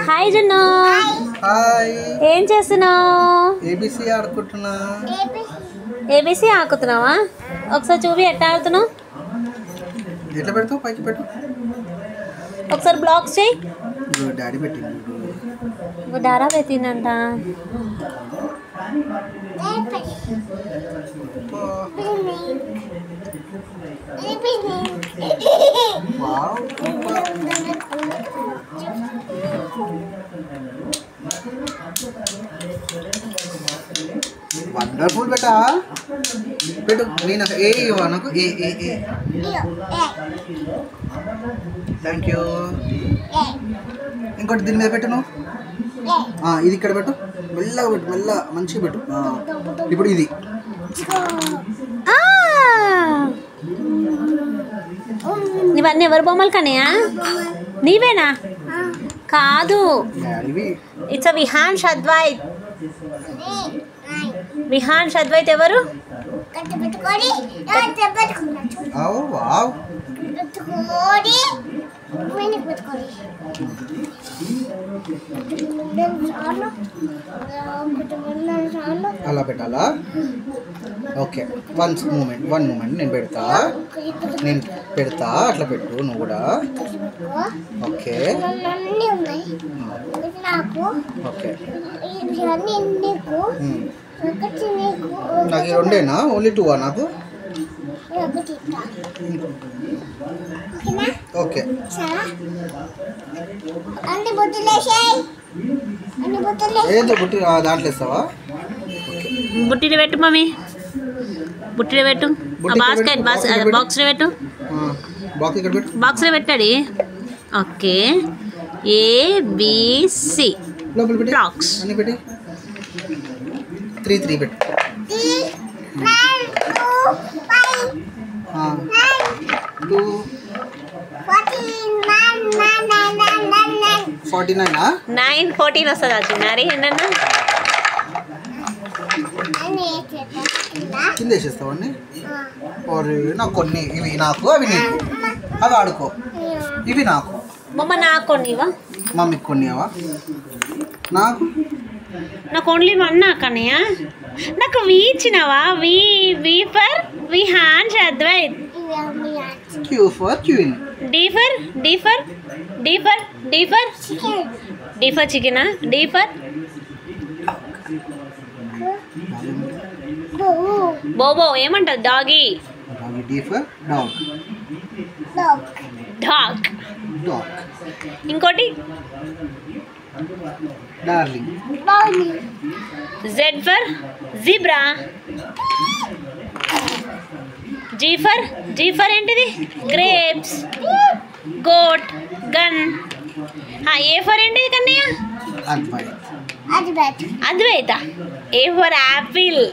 Hi జున్ను. Hi. ఏం చేస్తున్నావు? ఏబిసి ఆడుకుంటున్నా. ఏబిసి ఆడుతున్నావా? ఒకసారి చూపి ఎట్లా ఆడుతున్నావు. ఎట్లా పెడతావు? పైకి పెట్టు. ఒకసారి బ్లాక్స్ చేయి. డాడీ పెట్టింది. డారా పెట్టిందంట. వండర్ఫుల్ బేటా. పెట్టు. నేను ఏ ఇవ్వ నాకు ఏ ఏ ఏ థ్యాంక్ యూ. ఇంకోటి దీని మీద పెట్టు నువ్వు. ఇది ఇక్కడ పెట్టు. మెల్లగా పెట్టు. మెల్లగా మంచిగా పెట్టు. ఇప్పుడు ఇది ఇవన్నీ ఎవరు బొమ్మలు కనయా? నీవేనా? కాదు, ఇట్స్ విహాన్ షద్వైత్. విహాన్ షద్వైత్ ఎవరు? అలా పెట్టాలా? ఓకే, వన్ మూమెంట్ నేను పెడతా. అట్లా పెట్టు నువ్వు కూడా. Okay okay. నాకు ఈ రెండేనా? ఓన్లీ 2 నాకు. ఓకే. ఏదో బుట్టి దాంట్లో ఇస్తావా? బుట్టిని పెట్టు మమ్మీ. బుట్టిని పెట్టు. బాక్స్లో పెట్టు. బాక్స్లో పెట్టాడు. ఓకే. ఏబిసి బ్లాక్స్ అన్ని పెట్టి 3 పెట్టు. 49 914 వస్తుంది. చిన్నారి ఏంటన్నా కింద వేసేస్తావన్నీ. నాకు కొన్ని ఇవి నాకు, అవి నీకు. అవి ఆడుకో. ఇవి నాకు. మమ్మ నాకు కొన్నివా? మమ్మీకి కొన్నివా? నాకు ఓన్లీ 1 నాకన్నయ్య. నాకు వి ఇచ్చినవా? V for Vihan Shadvaith. Q for queen. D for చికెనా? డి ఫర్ బోబో. ఏమంటారు? డాగీ. D for dog. ఇంకోటి darling. Z for zebra. G for ఏంటిది? Grapes. Goat. Gun. A for ఏంటిది కన్నయ్య? అద్వైత. A for Apple.